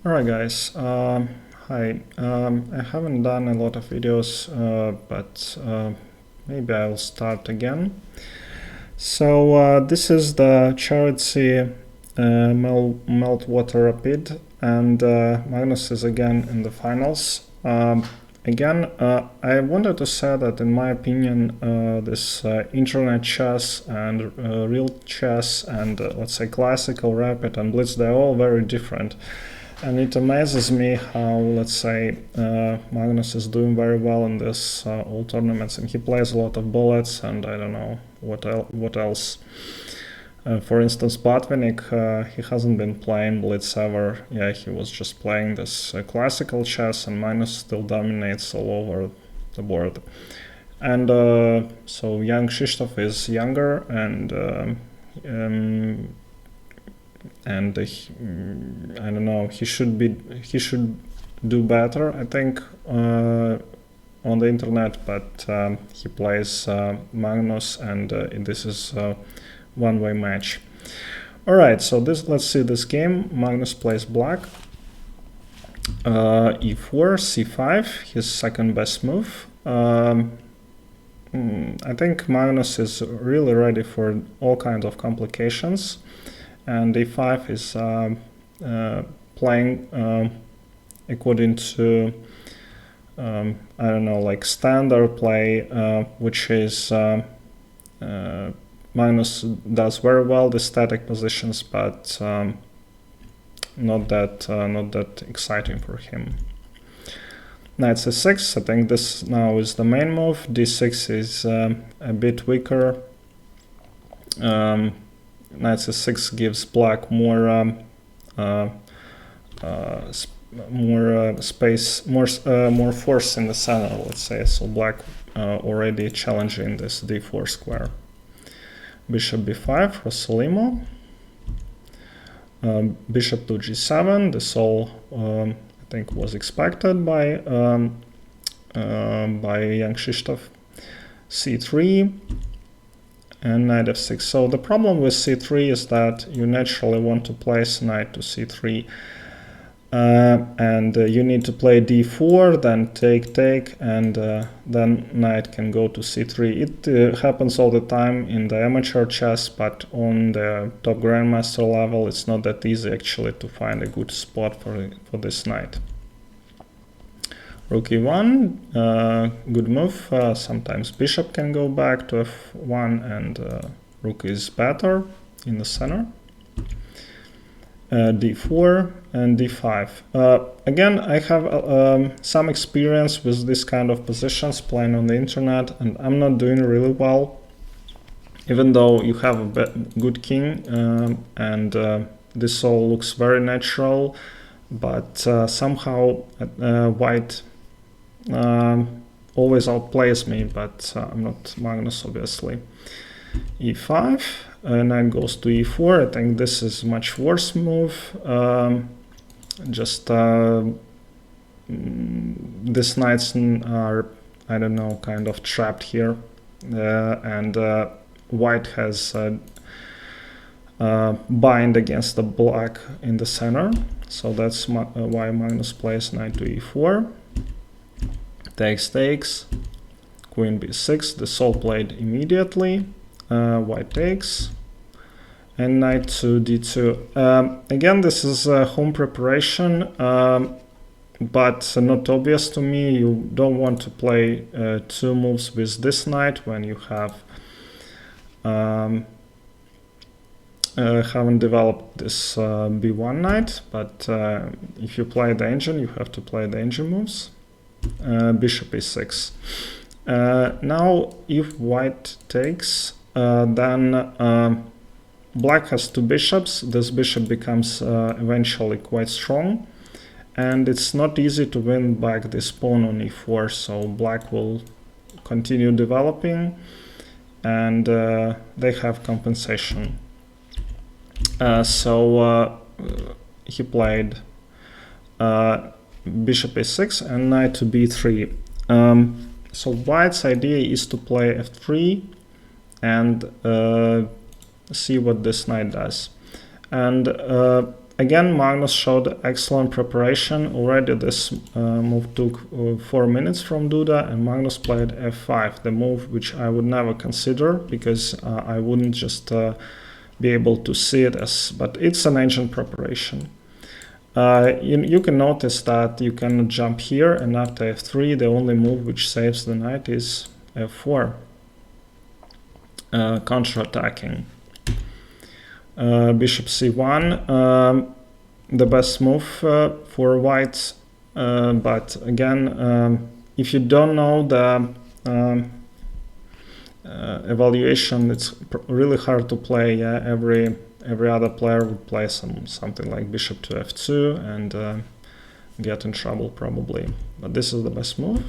Alright guys, hi. I haven't done a lot of videos, but maybe I'll start again. So this is the Charity Meltwater Rapid, and Magnus is again in the finals. Again, I wanted to say that in my opinion, this internet chess and real chess and let's say classical rapid and blitz, they're all very different. And it amazes me how, let's say, Magnus is doing very well in this all tournaments, and he plays a lot of bullets, and I don't know what else. For instance, Botvinnik, he hasn't been playing blitz ever. Yeah, he was just playing this classical chess, and Magnus still dominates all over the board. And so young Krzysztof is younger, and I don't know, he should do better, I think, on the internet, but he plays Magnus, and this is a one-way match. Alright, so let's see this game. Magnus plays black, e4, c5, his second best move. I think Magnus is really ready for all kinds of complications. And e5 is playing according to, I don't know, like standard play, which is Magnus does very well the static positions, but not that exciting for him. Knight c6, I think this now is the main move. d6 is a bit weaker. Knight c6 gives black more space, more force in the center, let's say. So black already challenging this d4 square. Bishop b5, Rossolimo. Bishop to g7. This all I think was expected by young Krzysztof. c3. And knight f6. So the problem with c3 is that you naturally want to place knight to c3, and you need to play d4, then take, and then knight can go to c3. It happens all the time in the amateur chess, but on the top grandmaster level, it's not that easy actually to find a good spot for this knight. Rook e1, good move. Sometimes bishop can go back to f1, and rook is better in the center. d4 and d5. Again, I have some experience with this kind of positions playing on the internet, and I'm not doing really well, even though you have a good king, and this all looks very natural, but somehow white always outplays me, but I'm not Magnus, obviously. e5, knight goes to e4. I think this is much worse move. These knights are, I don't know, kind of trapped here, and white has bind against the black in the center, so that's why Magnus plays knight to e4. Takes, queen b6, this all played immediately. White takes, and knight to d2. Again, this is home preparation, but not obvious to me. You don't want to play two moves with this knight when you have haven't developed this b1 knight, but if you play the engine, you have to play the engine moves. Bishop e6. Now, if white takes, then black has two bishops. This bishop becomes eventually quite strong, and it's not easy to win back this pawn on e4, so black will continue developing, and they have compensation. So he played bishop a6 and knight to b3. So white's idea is to play f3 and see what this knight does. And again, Magnus showed excellent preparation. Already this move took 4 minutes from Duda, and Magnus played f5, the move which I would never consider, because I wouldn't just be able to see it as, but it's an ancient preparation. You can notice that you cannot jump here, and after f3 the only move which saves the knight is f4, counter-attacking. Bishop c1, the best move for white, but again, if you don't know the evaluation, it's really hard to play. Yeah, every other player would play something like bishop to f2 and get in trouble probably. But this is the best move.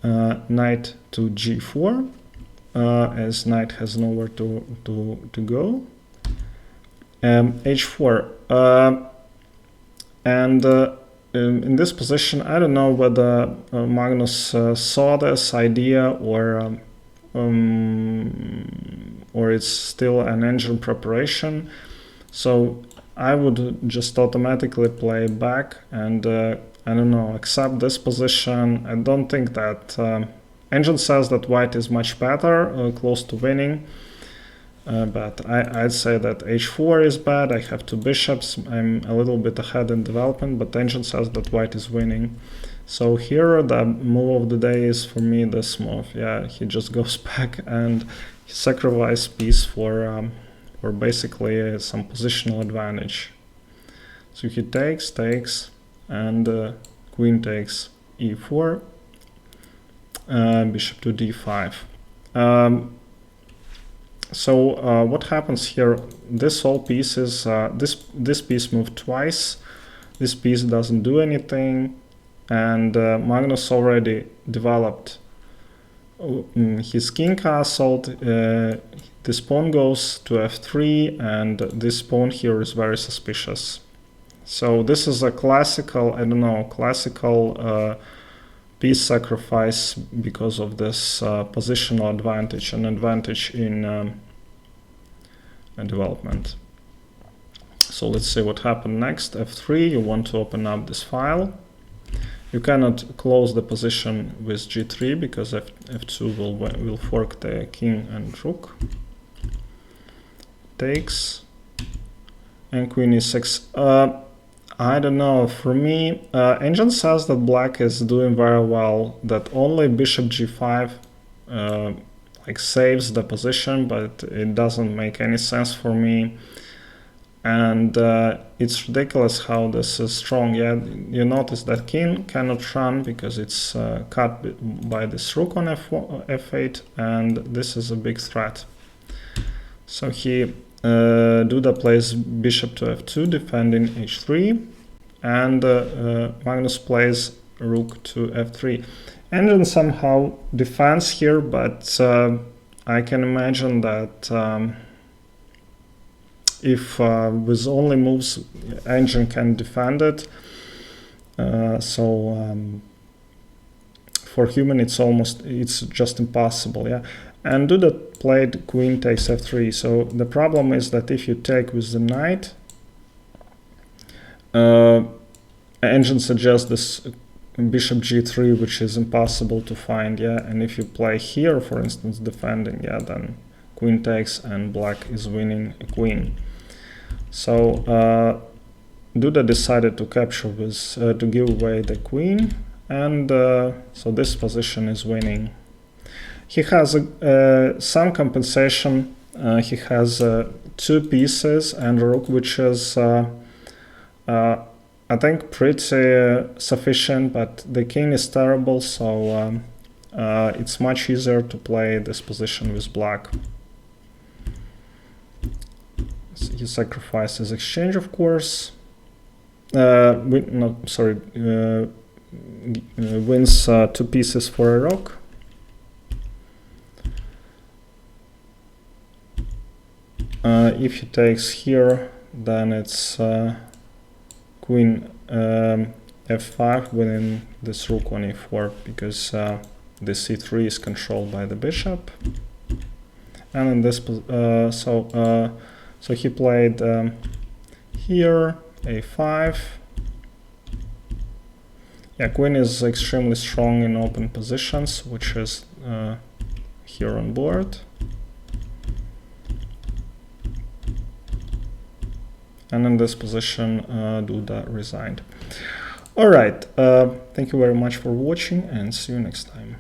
Knight to g4, as knight has nowhere to go. h4, and in this position, I don't know whether Magnus saw this idea or it's still an engine preparation. So I would just automatically play back and I don't know, accept this position. I don't think that engine says that white is much better, close to winning. But I'd say that h4 is bad. I have two bishops. I'm a little bit ahead in development, but engine says that white is winning. So here the move of the day is for me this move. Yeah, he just goes back and he sacrifices piece for basically some positional advantage. So he takes, and queen takes e4, bishop to d5. So what happens here? This whole piece is this piece moved twice. This piece doesn't do anything, and Magnus already developed his king castle. This pawn goes to f3, and this pawn here is very suspicious. So this is a classical, I don't know, classical piece sacrifice because of this positional advantage, an advantage in development. So let's see what happened next. f3, you want to open up this file. You cannot close the position with g3 because f2 will fork the king and rook. Takes, and queen e6. I don't know, for me, engine says that black is doing very well, that only bishop g5 like saves the position, but it doesn't make any sense for me. And it's ridiculous how this is strong. Yeah, you notice that king cannot run because it's cut by this rook on f8, and this is a big threat. So he Duda plays bishop to f2, defending h3, and Magnus plays rook to f3. Engine somehow defends here, but I can imagine that if with only moves engine can defend it, for human it's just impossible. Yeah. And Duda played queen takes f3. So the problem is that if you take with the knight, engine suggests this bishop g3, which is impossible to find. Yeah, and if you play here, for instance, defending, yeah, then queen takes and black is winning a queen. So Duda decided to capture with to give away the queen, and so this position is winning. He has some compensation. He has two pieces and a rook, which is, I think, pretty sufficient, but the king is terrible, so it's much easier to play this position with black. So he sacrifices exchange, of course. Wins two pieces for a rook. If he takes here, then it's queen f5, winning this rook on e4, because the c3 is controlled by the bishop. And in this, so he played here, a5. Yeah, queen is extremely strong in open positions, which is here on board. And in this position, Duda resigned. All right, thank you very much for watching and see you next time.